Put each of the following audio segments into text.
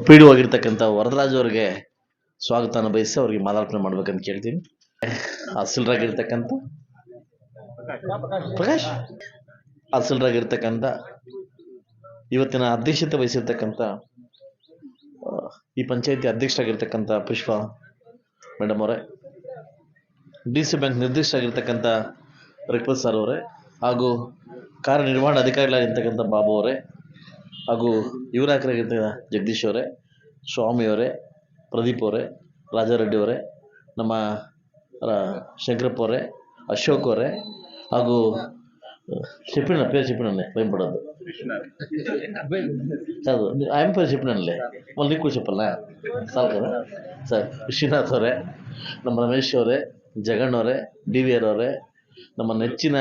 P D ಆಗಿರ್ತಕ್ಕಂಥ ವರದರಾಜ್ ಅವರಿಗೆ ಸ್ವಾಗತನ ಬಯಸಿ ಅವರಿಗೆ ಮಾಲಾರ್ಪಣೆ ಮಾಡ್ಬೇಕಂತ ಕೇಳ್ತೀನಿ. ಅಸಲರಾಗಿರ್ತಕ್ಕಂಥ ಪ್ರಕಾಶ್ ಅಸಲರಾಗಿರ್ತಕ್ಕಂಥ ಇವತ್ತಿನ ಅಧ್ಯಕ್ಷತೆ ವಹಿಸಿರ್ತಕ್ಕಂಥ ಈ ಪಂಚಾಯತಿ ಅಧ್ಯಕ್ಷರಾಗಿರ್ತಕ್ಕಂಥ ಪುಷ್ಪ ಮೇಡಮ್ ಅವರೇ, DC ಬ್ಯಾಂಕ್ ನಿರ್ದೇಶಕರಾಗಿರ್ತಕ್ಕಂಥ ರಿಕ್ವತ್ ಸರ್ ಅವರೇ, ಹಾಗೂ ಕಾರ್ಯನಿರ್ವಹಣಾ ಅಧಿಕಾರಿಗಳಾಗಿರ್ತಕ್ಕಂಥ ಬಾಬು ಅವರೇ, ಹಾಗೂ ಯುವನಾಯಕರಾಗಿರ್ತಕ್ಕಂಥ ಜಗದೀಶ್ ಅವರೇ, ಸ್ವಾಮಿ ಅವರೇ, ಪ್ರದೀಪ್ ಅವರೇ, ರಾಜಾರೆಡ್ಡಿ ಅವರೇ, ನಮ್ಮ ಶಂಕರಪ್ಪ ಅವರೇ, ಅಶೋಕ್ ಅವರೇ, ಹಾಗೂ ಶಿಪ್ಪಿನನ್ನೇ ಭಯಪಡೋದು ಹೌದು ಆಯಂಪೇರು ಶಿಪ್ಪಿನಲ್ಲೇ ಮళ్ళీ ನೀಕು చెప్పಲ್ಲ ಸಾಲ್ಕದ ಸರ್ ವಿಶ್ವನಾಥ್ ಅವರೇ, ನಮ್ಮ ರಮೇಶ್ ಅವರೇ, ಜಗಣ್ಣ ಅವರೇ, DVR ಅವರೇ, ನಮ್ಮ ನೆಚ್ಚಿನ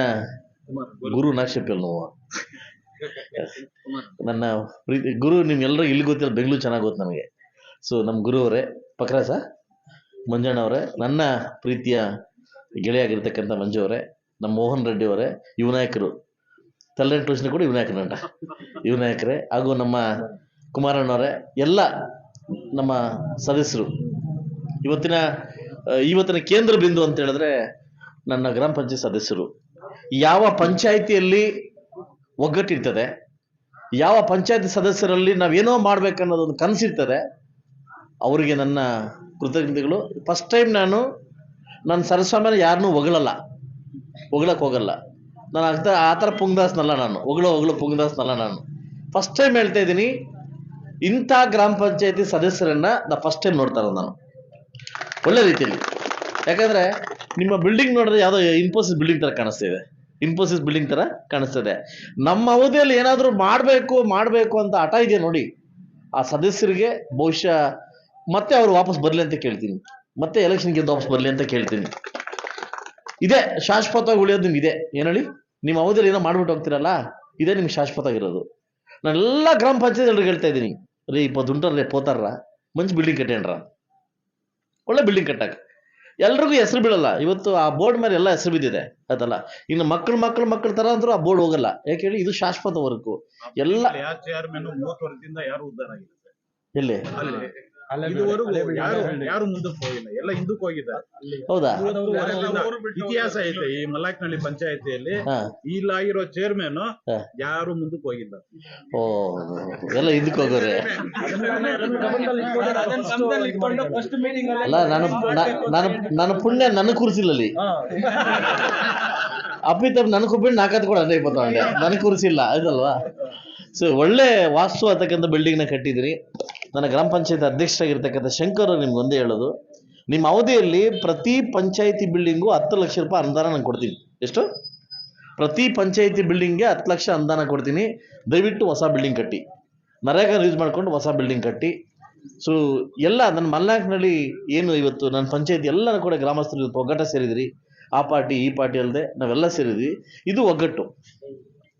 ಗುರು ನಾಕ್ಷಪ್ಪ ನಾವು ನನ್ನ ಪ್ರೀತಿ ಗುರು, ನಿಮ್ಗೆಲ್ಲರೂ ಇಲ್ಲಿ ಗೊತ್ತಿಲ್ಲ, ಬೆಂಗಳೂರು ಚೆನ್ನಾಗಿ ಗೊತ್ತು ನನಗೆ. ಸೊ ನಮ್ಮ ಗುರು ಅವರೇ, ಪಕ್ರಾಸ ಮಂಜಣ್ಣ ಅವರೇ, ನನ್ನ ಪ್ರೀತಿಯ ಗೆಳೆಯಾಗಿರ್ತಕ್ಕಂಥ ಮಂಜು ಅವರೇ, ನಮ್ಮ ಮೋಹನ್ ರೆಡ್ಡಿ ಅವರೇ, ಯುವನಾಯಕರು ತಲೆಂಟ್ ಟ್ಯೂಷನ್ ಕೂಡ ಯುವನಾಯಕನಂಟ ಯುವನಾಯಕರೇ, ಹಾಗೂ ನಮ್ಮ ಕುಮಾರಣ್ಣವರೇ, ಎಲ್ಲ ನಮ್ಮ ಸದಸ್ಯರು. ಇವತ್ತಿನ ಕೇಂದ್ರ ಬಿಂದು ಅಂತ ಹೇಳಿದ್ರೆ ನನ್ನ ಗ್ರಾಮ ಪಂಚಾಯತ್ ಸದಸ್ಯರು. ಯಾವ ಪಂಚಾಯಿತಿಯಲ್ಲಿ ಒಗ್ಗಟ್ಟಿರ್ತದೆ, ಯಾವ ಪಂಚಾಯತಿ ಸದಸ್ಯರಲ್ಲಿ ನಾವೇನೋ ಮಾಡ್ಬೇಕನ್ನೋದೊಂದು ಕನಸಿರ್ತದೆ, ಅವರಿಗೆ ನನ್ನ ಕೃತಜ್ಞತೆಗಳು. ಫಸ್ಟ್ ಟೈಮ್ ನಾನು ಸರಸ್ವಾಮಿನ ಯಾರನ್ನೂ ಹೊಗಳಕ್ಕೆ ಹೋಗಲ್ಲ. ನಾನು ಆ ಥರ ಪುಂಗದಾಸ್ನಲ್ಲ, ನಾನು ಹೊಗಳೋ ಪುಂಗದಾಸ್ನಲ್ಲ. ನಾನು ಫಸ್ಟ್ ಟೈಮ್ ಹೇಳ್ತಾ ಇದ್ದೀನಿ, ಇಂಥ ಗ್ರಾಮ ಪಂಚಾಯತಿ ಸದಸ್ಯರನ್ನ ಫಸ್ಟ್ ಟೈಮ್ ನೋಡ್ತಾ ಇರೋದು ನಾನು ಒಳ್ಳೆ ರೀತಿಯಲ್ಲಿ. ಯಾಕಂದ್ರೆ ನಿಮ್ಮ ಬಿಲ್ಡಿಂಗ್ ನೋಡಿದ್ರೆ ಯಾವುದೋ ಇನ್ಫೋಸಿಸ್ ಬಿಲ್ಡಿಂಗ್ ಥರ ಕಾಣಿಸ್ತದೆ. ನಮ್ಮ ಅವಧಿಯಲ್ಲಿ ಏನಾದರೂ ಮಾಡಬೇಕು ಅಂತ ಹಠ ಇದೆ ನೋಡಿ, ಆ ಸದಸ್ಯರಿಗೆ ಬಹುಶಃ ಮತ್ತೆ ಅವರು ವಾಪಸ್ ಬರಲಿ ಅಂತ ಕೇಳ್ತೀನಿ, ಮತ್ತೆ ಎಲೆಕ್ಷನ್ ಗೆದ್ದು ವಾಪಸ್ ಬರಲಿ ಅಂತ ಕೇಳ್ತೀನಿ. ಇದೇ ಶಾಶ್ವತವಾಗಿ ಉಳಿಯೋದು ನಿಮ್ಗೆ. ಇದೆ ಏನು ಹೇಳಿ, ನಿಮ್ಮ ಅವಧಿಯಲ್ಲಿ ಏನೋ ಮಾಡ್ಬಿಟ್ಟು ಹೋಗ್ತಿರಲ್ಲ, ಇದೇ ನಿಮ್ಗೆ ಶಾಶ್ವತ ಆಗಿರೋದು. ನಾನೆಲ್ಲ ಗ್ರಾಮ ಪಂಚಾಯತ್ ಎಲ್ರಿಗೆ ಹೇಳ್ತಾ ಇದ್ದೀನಿ, ರೀ ಉಂಟರ್ರೆ ಪೋತಾರ್ರ ಮಂచి ಬಿಲ್ಡಿಂಗ್ ಕಟ್ಟೇನ್ರ, ಒಳ್ಳೆ ಬಿಲ್ಡಿಂಗ್ ಕಟ್ಟಕ್ಕೆ ಎಲ್ರಿಗೂ ಹೆಸರು ಬೀಳಲ್ಲ. ಇವತ್ತು ಆ ಬೋರ್ಡ್ ಮೇಲೆ ಎಲ್ಲ ಹೆಸರು ಬಿದ್ದಿದೆ, ಅದಲ್ಲ. ಇನ್ನು ಮಕ್ಕಳು ತರ ಅಂದ್ರೂ ಆ ಬೋರ್ಡ್ ಹೋಗಲ್ಲ. ಯಾಕೆ ಹೇಳಿ, ಇದು ಶಾಶ್ವತ ವರ್ಕು. ಎಲ್ಲ ಎಲ್ಲಿ ಯಾರು ಮುಂದಕ್ಕೆ ಹೋಗಿಲ್ಲ, ಎಲ್ಲ ಹಿಂದಕ್ಕೆ ಹೋಗಿದ್ದಾರೆ. ಹೌದಾ? ಇತಿಹಾಸ ಐತೆ ಈ ಮಲ್ಲಾಕ್ನಹಳ್ಳಿ ಪಂಚಾಯತಿಯಲ್ಲಿ. ಇಲ್ಲಾಗಿರೋ ಚೇರ್ಮನ್ ಯಾರು ಮುಂದಕ್ಕೆ ಹೋಗಿಲ್ಲ. ಓ, ಎಲ್ಲ ಹಿಂದಕ್ಕೆ ಹೋಗೋರೆ. ಅಲ್ಲ, ನಾನು ಪುಣ್ಯ ನನಗೆ ಕೂರಿಸಿಲ್ಲಲ್ಲಿ, ಅಪ್ಪಿತಪ್ಪ ನನಗೆ ಕೊಬ್ಬಿಟ್ಟು ನಾಲ್ಕತ್ತು ಕೂಡ ಅದೇ ಇಪ್ಪತ್ತೊಂಡೆ ನನಗೆ ಕೂರಿಸಿಲ್ಲ, ಅದಲ್ವಾ? ಸೊ ಒಳ್ಳೆ ವಾಸ್ತು ಅಂತಕ್ಕಂಥ ಬಿಲ್ಡಿಂಗ್ನ ಕಟ್ಟಿದ್ರಿ. ನನ್ನ ಗ್ರಾಮ ಪಂಚಾಯತ್ ಅಧ್ಯಕ್ಷರಾಗಿರ್ತಕ್ಕಂಥ ಶಂಕರ್ ನಿಮ್ಗೆ ಒಂದೇ ಹೇಳೋದು, ನಿಮ್ಮ ಅವಧಿಯಲ್ಲಿ ಪ್ರತಿ ಪಂಚಾಯತಿ ಬಿಲ್ಡಿಂಗು 10 ಲಕ್ಷ ರೂಪಾಯಿ ಅನುದಾನ ನಾನು ಕೊಡ್ತೀನಿ. ಎಷ್ಟು? ಪ್ರತಿ ಪಂಚಾಯತಿ ಬಿಲ್ಡಿಂಗ್ಗೆ 10 ಲಕ್ಷ ಅನುದಾನ ಕೊಡ್ತೀನಿ. ದಯವಿಟ್ಟು ಹೊಸ ಬಿಲ್ಡಿಂಗ್ ಕಟ್ಟಿ, ನರೇಗಾ ಯೂಸ್ ಮಾಡ್ಕೊಂಡು ಹೊಸ ಬಿಲ್ಡಿಂಗ್ ಕಟ್ಟಿ. ಸೊ ಎಲ್ಲ ನನ್ನ ಮಲ್ನಾಕ್ನಲ್ಲಿ ಏನು ಇವತ್ತು ನನ್ನ ಪಂಚಾಯತಿ ಎಲ್ಲರೂ ಕೂಡ ಗ್ರಾಮಸ್ಥರು ಇವತ್ತು ಒಗ್ಗಟ್ಟ ಸೇರಿದ್ರಿ. ಆ ಪಾರ್ಟಿ ಈ ಪಾರ್ಟಿ ಅಲ್ಲದೆ ನಾವೆಲ್ಲ ಸೇರಿದ್ವಿ. ಇದು ಒಗ್ಗಟ್ಟು.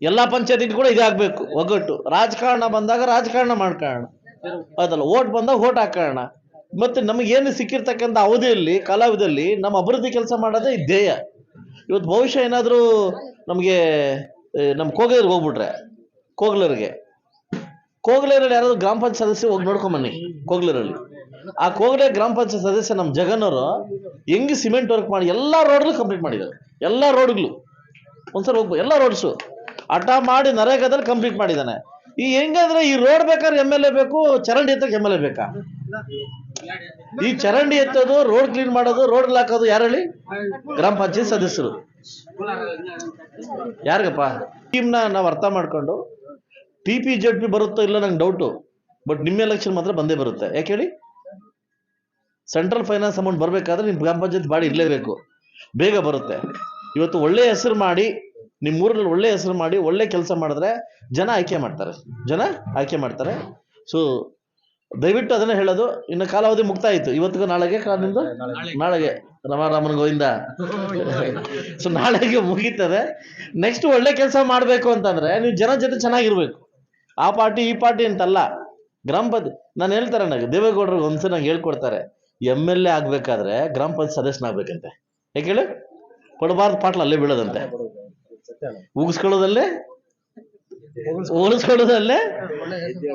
ಎಲ್ಲ ಪಂಚಾಯತಿ ಕೂಡ ಇದೇ ಆಗ್ಬೇಕು, ಒಗ್ಗಟ್ಟು. ರಾಜಕಾರಣ ಬಂದಾಗ ರಾಜಕಾರಣ ಮಾಡ್ಕೊಳ್ಳೋಣ, ಅದಲ್ಲ. ಓಟ್ ಬಂದಾಗ ಓಟ್ ಹಾಕೋಣ. ಮತ್ತೆ ನಮಗೇನು ಸಿಕ್ಕಿರ್ತಕ್ಕಂಥ ಅವಧಿಯಲ್ಲಿ, ಕಾಲಾವಧಿಯಲ್ಲಿ ನಮ್ಮ ಅಭಿವೃದ್ಧಿ ಕೆಲಸ ಮಾಡೋದೇ ಧ್ಯೇಯ. ಇವತ್ತು ಬಹುಶಃ ಏನಾದರೂ ನಮಗೆ ನಮ್ಮ ಕೋಗ್ಲೂರಿಗೆ ಹೋಗ್ಬಿಟ್ರೆ, ಕೋಗ್ಲೂರಲ್ಲಿ ಯಾರಾದ್ರು ಗ್ರಾಮ ಪಂಚಾಯತ್ ಸದಸ್ಯ ಹೋಗಿ ನೋಡ್ಕೊಂಬನ್ನಿ. ಕೋಗ್ಲೂರಲ್ಲಿ ಆ ಕೋಗ್ಲೆ ಗ್ರಾಮ ಪಂಚಾಯತ್ ಸದಸ್ಯ ನಮ್ಮ ಜಗನ್ನವರು ಹೆಂಗೆ ಸಿಮೆಂಟ್ ವರ್ಕ್ ಮಾಡಿ ಎಲ್ಲ ರೋಡ್ಗಳು ಕಂಪ್ಲೀಟ್ ಮಾಡಿದ್ದಾರೆ. ಎಲ್ಲ ರೋಡ್ಗಳು ಒಂದ್ಸಲ ಹೋಗ್ಬೋದು, ಎಲ್ಲ ರೋಡ್ಸು ಹಠ ಮಾಡಿ ನರೇಗಾದಲ್ಲಿ ಕಂಪ್ಲೀಟ್ ಮಾಡಿದ್ದಾನೆ. ಈ ಹೆಂಗಂದ್ರೆ ಈ ರೋಡ್ ಬೇಕಾದ್ರೆ MLA ಬೇಕು, ಚರಂಡಿ ಎತ್ತಕ್ಕೆ MLA ಬೇಕಾ? ಈ ಚರಂಡಿ ಎತ್ತೋದು, ರೋಡ್ ಕ್ಲೀನ್ ಮಾಡೋದು, ರೋಡ್ ಹಾಕೋದು ಯಾರು ಹೇಳಿ? ಗ್ರಾಮ ಪಂಚಾಯತ್ ಸದಸ್ಯರು. ಯಾರಿಗಪ್ಪ? ಟೀಮ್ನ ನಾವು ಅರ್ಥ ಮಾಡ್ಕೊಂಡು TP-ZP ಬರುತ್ತೋ ಇಲ್ಲ ನಂಗೆ ಡೌಟು, ಬಟ್ ನಿಮ್ಮ ಎಲೆಕ್ಷನ್ ಮಾತ್ರ ಬಂದೇ ಬರುತ್ತೆ. ಯಾಕೆ ಹೇಳಿ? ಸೆಂಟ್ರಲ್ ಫೈನಾನ್ಸ್ ಅಮೌಂಟ್ ಬರಬೇಕಾದ್ರೆ ನಿಮ್ಮ ಗ್ರಾಮ ಪಂಚಾಯತ್ ಬಾಡಿ ಇರಲೇಬೇಕು, ಬೇಗ ಬರುತ್ತೆ. ಇವತ್ತು ಒಳ್ಳೆ ಹೆಸರು ಮಾಡಿ, ನಿಮ್ಮ ಊರಲ್ಲಿ ಒಳ್ಳೆ ಹೆಸರು ಮಾಡಿ ಒಳ್ಳೆ ಕೆಲಸ ಮಾಡಿದ್ರೆ ಜನ ಆಯ್ಕೆ ಮಾಡ್ತಾರೆ. ಸೊ ದಯವಿಟ್ಟು ಅದನ್ನೇ ಹೇಳೋದು. ಇನ್ನು ಕಾಲಾವಧಿ ಮುಕ್ತಾಯ ಆಯಿತು. ಇವತ್ತಿಗೂ ನಾಳೆಗೆ ನಿಮ್ದು ನಾಳೆಗೆ ರಾಮನ ಗೋವಿಂದ. ಸೊ ನಾಳೆಗೆ ಮುಗೀತದೆ. ನೆಕ್ಸ್ಟ್ ಒಳ್ಳೆ ಕೆಲಸ ಮಾಡಬೇಕು ಅಂತಂದ್ರೆ ನೀವು ಜನ ಜೊತೆ ಚೆನ್ನಾಗಿರ್ಬೇಕು. ಆ ಪಾರ್ಟಿ ಈ ಪಾರ್ಟಿ ಅಂತಲ್ಲ. ಗ್ರಾಮ ಪಂಚಾಯತ್ ನಾನು ಹೇಳ್ತಾರೆ, ನನಗೆ ದೇವೇಗೌಡರಿಗೆ ಒಂದ್ಸಲ ನಂಗೆ ಹೇಳ್ಕೊಡ್ತಾರೆ, MLA ಆಗ್ಬೇಕಾದ್ರೆ ಗ್ರಾಮ ಪಂಚಾಯತ್ ಸದಸ್ಯನಾಗ್ಬೇಕಂತೆ. ಯಾಕೆ ಹೇಳಿ? ಕೊಡಬಾರ್ದು ಪಾಟ್ಲ ಅಲ್ಲೇ ಬೀಳೋದಂತೆ, ಉಗಿಸ್ಕೊಳ್ಳೋದಲ್ಲೇ ಹೋಲಿಸ್ಕೊಳ್ಳೋದು ಅಲ್ಲೇ,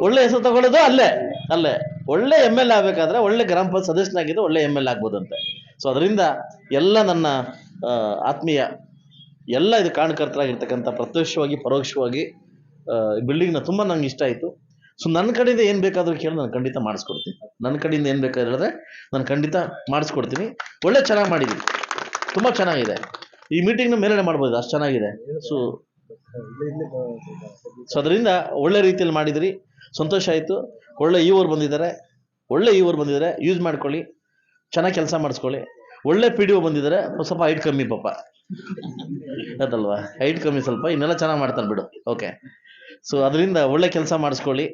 ಒಳ್ಳೆ ಹೆಸರು ತಗೊಳ್ಳೋದು ಅಲ್ಲೇ ಒಳ್ಳೆ MLA ಆಗ್ಬೇಕಾದ್ರೆ ಒಳ್ಳೆ ಗ್ರಾಮ ಪಂಚಾಯತ್ ಸದಸ್ಯನಾಗಿದ್ದು ಒಳ್ಳೆ MLA ಆಗ್ಬೋದಂತೆ. ಸೊ ಅದರಿಂದ ಎಲ್ಲ ನನ್ನ ಆತ್ಮೀಯ ಎಲ್ಲ ಇದು ಕಾರಣಕರ್ತರಾಗಿರ್ತಕ್ಕಂಥ ಪ್ರತ್ಯಕ್ಷವಾಗಿ ಪರೋಕ್ಷವಾಗಿ ಬಿಲ್ಡಿಂಗ್ನ ತುಂಬ ನಂಗೆ ಇಷ್ಟ ಆಯಿತು. ಸೊ ನನ್ನ ಕಡೆಯಿಂದ ಏನು ಬೇಕಾದರೂ ಕೇಳಿ ನಾನು ಖಂಡಿತ ಮಾಡಿಸ್ಕೊಡ್ತೀನಿ. ನನ್ನ ಕಡೆಯಿಂದ ಏನು ಬೇಕಾದ್ರೆ ಹೇಳಿದ್ರೆ ನಾನು ಖಂಡಿತ ಮಾಡಿಸ್ಕೊಡ್ತೀನಿ. ಒಳ್ಳೆ ಚೆನ್ನಾಗಿ ಮಾಡಿದ್ದೀನಿ, ತುಂಬ ಚೆನ್ನಾಗಿದೆ. ಈ ಮೀಟಿಂಗ್ನ ಮೇಲನೆ ಮಾಡ್ಬೋದು, ಅಷ್ಟು ಚೆನ್ನಾಗಿದೆ. ಸೊ ಅದರಿಂದ ಒಳ್ಳೆ ರೀತಿಯಲ್ಲಿ ಮಾಡಿದಿರಿ, ಸಂತೋಷ ಆಯಿತು. ಒಳ್ಳೆ ಇವರು ಬಂದಿದ್ದಾರೆ, ಯೂಸ್ ಮಾಡ್ಕೊಳ್ಳಿ, ಚೆನ್ನಾಗಿ ಕೆಲಸ ಮಾಡಿಸ್ಕೊಳ್ಳಿ. ಒಳ್ಳೆ PDO ಬಂದಿದ್ದಾರೆ, ಸ್ವಲ್ಪ ಹೈಟ್ ಕಮ್ಮಿ ಪಾಪ ಅದಲ್ವಾ, ಹೈಟ್ ಕಮ್ಮಿ ಸ್ವಲ್ಪ, ಇನ್ನೆಲ್ಲ ಚೆನ್ನಾಗಿ ಮಾಡ್ತಾನೆ ಬಿಡು. ಓಕೆ, ಸೊ ಅದರಿಂದ ಒಳ್ಳೆ ಕೆಲಸ ಮಾಡಿಸ್ಕೊಳ್ಳಿ.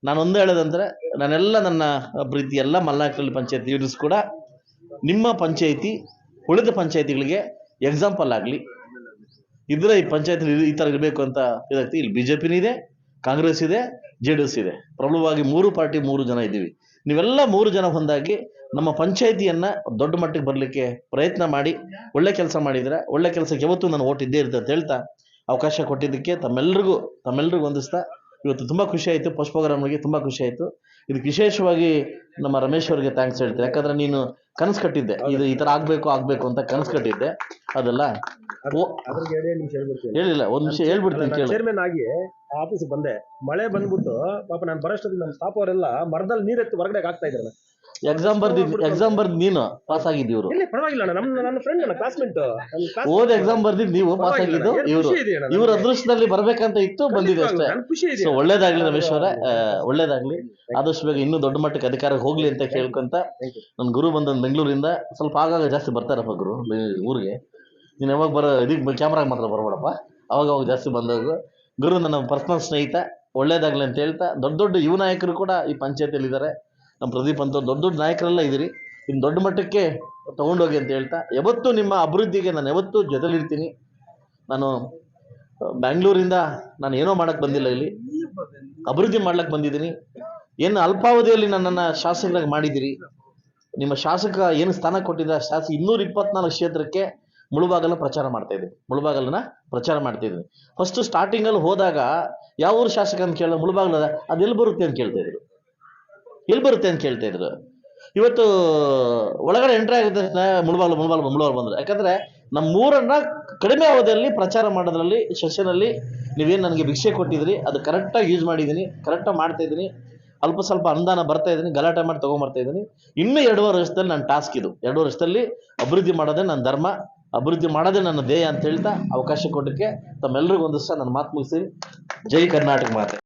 ನಾನು ಒಂದು ಹೇಳೋದಂದ್ರೆ, ನಾನೆಲ್ಲ ನನ್ನ ಪ್ರೀತಿ ಎಲ್ಲ ಮಲ್ನಾಯಕನಹಳ್ಳಿ ಪಂಚಾಯತ್ ಲೀಡರ್ಸ್ ಕೂಡ ನಿಮ್ಮ ಪಂಚಾಯಿತಿ ಉಳಿದ ಪಂಚಾಯತಿಗಳಿಗೆ ಎಕ್ಸಾಂಪಲ್ ಆಗಲಿ. ಇದ್ರೆ ಈ ಪಂಚಾಯತ್ ಈ ಥರ ಇರಬೇಕು ಅಂತ ಇದಾಗ್ತಿ. ಇಲ್ಲಿ BJP ಇದೆ, ಕಾಂಗ್ರೆಸ್ ಇದೆ, JDS ಇದೆ. ಪ್ರಬಲವಾಗಿ 3 ಪಾರ್ಟಿ 3 ಜನ ಇದ್ದೀವಿ. ನೀವೆಲ್ಲ 3 ಜನ ಹೊಂದಾಗಿ ನಮ್ಮ ಪಂಚಾಯಿತಿಯನ್ನು ದೊಡ್ಡ ಮಟ್ಟಿಗೆ ಬರಲಿಕ್ಕೆ ಪ್ರಯತ್ನ ಮಾಡಿ ಒಳ್ಳೆ ಕೆಲಸ ಮಾಡಿದರೆ, ಒಳ್ಳೆ ಕೆಲಸಕ್ಕೆ ಯಾವತ್ತೂ ನಾನು ಓಟ್ ಇದ್ದೇ ಇರುತ್ತೆ ಅಂತ ಹೇಳ್ತಾ ಅವಕಾಶ ಕೊಟ್ಟಿದ್ದಕ್ಕೆ ತಮ್ಮೆಲ್ಲರಿಗೂ ಹೊಂದಿಸ್ತಾ ಇವತ್ತು ತುಂಬ ಖುಷಿ ಆಯಿತು. ಫಸ್ಟ್ ಪ್ರೋಗ್ರಾಮ್ಗೆ ತುಂಬ ಖುಷಿ ಆಯಿತು. ಇದಕ್ಕೆ ವಿಶೇಷವಾಗಿ ನಮ್ಮ ರಮೇಶ್ ಅವರಿಗೆ ಥ್ಯಾಂಕ್ಸ್ ಹೇಳ್ತೀನಿ. ಯಾಕಂದರೆ ನೀನು ಕನಸು ಕಟ್ಟಿದ್ದೆ, ಇದು ಈ ಥರ ಆಗಬೇಕು ಅಂತ ಕನಸು ಕಟ್ಟಿದ್ದೆ. ಅದೆಲ್ಲ ಹೇಳಿಲ್ಲ, ಒಂದು ನಿಮಿಷ ಹೇಳ್ಬಿಡ್ತೀನಿ ಕೇಳಿ. ಚೇರ್ಮನ್ ಆಗಿ ಆಫೀಸ್ ಬಂದೆ, ಮಳೆ ಬಂದ್ಬಿಟ್ಟು ಪಾಪ ನಾನು ಬರೋಷ್ಟೊತ್ತಿಗೆ ನಮ್ಮ ಸ್ಟಾಫ್ ಅವರೆಲ್ಲ ಮರದಲ್ಲಿ ನೀರೆತ್ತು ಹೊರಗಡೆ ಆಗ್ತಾ ಇದ್ದಾರೆ. ಎಕ್ಸಾಮ್ ಬರ್ದು ನೀನು ಪಾಸ್ ಆಗಿದ್ದು, ಇವರು ಪರವಾಗಿಲ್ಲ, ನನ್ನ ಫ್ರೆಂಡ್, ನನ್ನ ಕ್ಲಾಸ್ಮೇಟ್. ಓದ್ ಎಕ್ಸಾಮ್ ಬರ್ದಿದ್ದು ನೀವು, ಪಾಸ್ ಆಗಿದ್ದು ಇವರು. ಇವ್ರ ಅದೃಷ್ಟದಲ್ಲಿ ಬರ್ಬೇಕಂತ ಇತ್ತು, ಬಂದಿದೆ ಅಷ್ಟೇ. ಸೊ ಒಳ್ಳೇದಾಗ್ಲಿ ರಮೇಶ್ ಅವರೇ, ಒಳ್ಳೇದಾಗ್ಲಿ. ಆದಷ್ಟು ಬೇಗ ಇನ್ನೂ ದೊಡ್ಡ ಮಟ್ಟಕ್ಕೆ ಅಧಿಕಾರಕ್ಕೆ ಹೋಗ್ಲಿ ಅಂತ ಕೇಳ್ಕೊಂತ, ನನ್ನ ಗುರು ಬಂದ ಬೆಂಗಳೂರಿಂದ ಸ್ವಲ್ಪ ಆಗಾಗ ಜಾಸ್ತಿ ಬರ್ತಾರಪ್ಪ ಗುರು ಊರಿಗೆ. ನೀನು ಯಾವಾಗ ಇದಕ್ಕೆ ಕ್ಯಾಮ್ರಾಗ ಮಾತ್ರ ಬರಬೇಡಪ್ಪ, ಅವಾಗ ಜಾಸ್ತಿ ಬಂದಾಗ. ಗುರು ನನ್ನ ಪರ್ಸನಲ್ ಸ್ನೇಹಿತ, ಒಳ್ಳೇದಾಗ್ಲಿ ಅಂತ ಹೇಳ್ತಾ, ದೊಡ್ಡ ಯುವ ನಾಯಕರು ಕೂಡ ಈ ಪಂಚಾಯತಿಯಲ್ಲಿ ಇದ್ದಾರೆ. ನಮ್ಮ ಪ್ರದೀಪ್ ಅಂತ ದೊಡ್ಡ ನಾಯಕರೆಲ್ಲ ಇದ್ದೀರಿ. ಇನ್ನು ದೊಡ್ಡ ಮಟ್ಟಕ್ಕೆ ತೊಗೊಂಡೋಗಿ ಅಂತ ಹೇಳ್ತಾ, ಯಾವತ್ತೂ ನಿಮ್ಮ ಅಭಿವೃದ್ಧಿಗೆ ನಾನು ಯಾವತ್ತೂ ಜೊತೆಲಿರ್ತೀನಿ. ನಾನು ಬ್ಯಾಂಗ್ಳೂರಿಂದ ನಾನು ಏನೋ ಮಾಡೋಕ್ಕೆ ಬಂದಿಲ್ಲ, ಇಲ್ಲಿ ಅಭಿವೃದ್ಧಿ ಮಾಡ್ಲಿಕ್ಕೆ ಬಂದಿದ್ದೀನಿ. ಏನು ಅಲ್ಪಾವಧಿಯಲ್ಲಿ ನನ್ನನ್ನು ಶಾಸಕರಾಗಿ ಮಾಡಿದ್ದೀರಿ. ನಿಮ್ಮ ಶಾಸಕ ಏನು ಸ್ಥಾನ ಕೊಟ್ಟಿದ್ದ, ಶಾಸಕ 224 ಕ್ಷೇತ್ರಕ್ಕೆ ಮುಳುಬಾಗಲ ಪ್ರಚಾರ ಮಾಡ್ತಾಯಿದ್ದೀನಿ. ಫಸ್ಟು ಸ್ಟಾರ್ಟಿಂಗಲ್ಲಿ ಹೋದಾಗ ಯಾವ ಊರು ಶಾಸಕ ಅಂತ ಕೇಳಿದ್ರೆ ಮುಳುಬಾಗಲ, ಅದು ಎಲ್ಲಿ ಬರುತ್ತೆ ಅಂತ ಕೇಳ್ತಾ ಇದ್ರು. ಇವತ್ತು ಒಳಗಡೆ ಎಂಟ್ರಿ ಆಗುತ್ತೆ ಮುಳುಬಾಗಲು ಬಂದರು. ಯಾಕಂದರೆ ನಮ್ಮ ಊರನ್ನ ಕಡಿಮೆ ಅವಧಿಯಲ್ಲಿ ಪ್ರಚಾರ ಮಾಡೋದ್ರಲ್ಲಿ, ಸೆಷನಲ್ಲಿ ನೀವೇನು ನನಗೆ ಭಿಕ್ಷೆ ಕೊಟ್ಟಿದ್ರಿ ಅದು ಕರೆಕ್ಟಾಗಿ ಯೂಸ್ ಮಾಡಿದ್ದೀನಿ, ಕರೆಕ್ಟಾಗಿ ಮಾಡ್ತಾಯಿದ್ದೀನಿ. ಅಲ್ಪ ಸ್ವಲ್ಪ ಅನುದಾನ ಬರ್ತಾ ಇದ್ದೀನಿ, ಗಲಾಟೆ ಮಾಡಿ ತೊಗೊಂಬರ್ತಾ ಇದ್ದೀನಿ. ಇನ್ನೂ 2.5 ವರ್ಷದಲ್ಲಿ ನನ್ನ ಟಾಸ್ಕ್ ಇದು. 2 ವರ್ಷದಲ್ಲಿ ಅಭಿವೃದ್ಧಿ ಮಾಡೋದೇ ನನ್ನ ಧರ್ಮ, ಅಭಿವೃದ್ಧಿ ಮಾಡೋದೇ ನನ್ನ ಧ್ಯೇಯ ಅಂತ ಹೇಳ್ತಾ ಅವಕಾಶ ಕೊಟ್ಟಕ್ಕೆ ತಮ್ಮೆಲ್ಲರಿಗೂ ಒಂದಿಷ್ಟ ನನ್ನ ಮಾತು ಮುಗಿಸಿ. ಜೈ ಕರ್ನಾಟಕ ಮಾತೆ.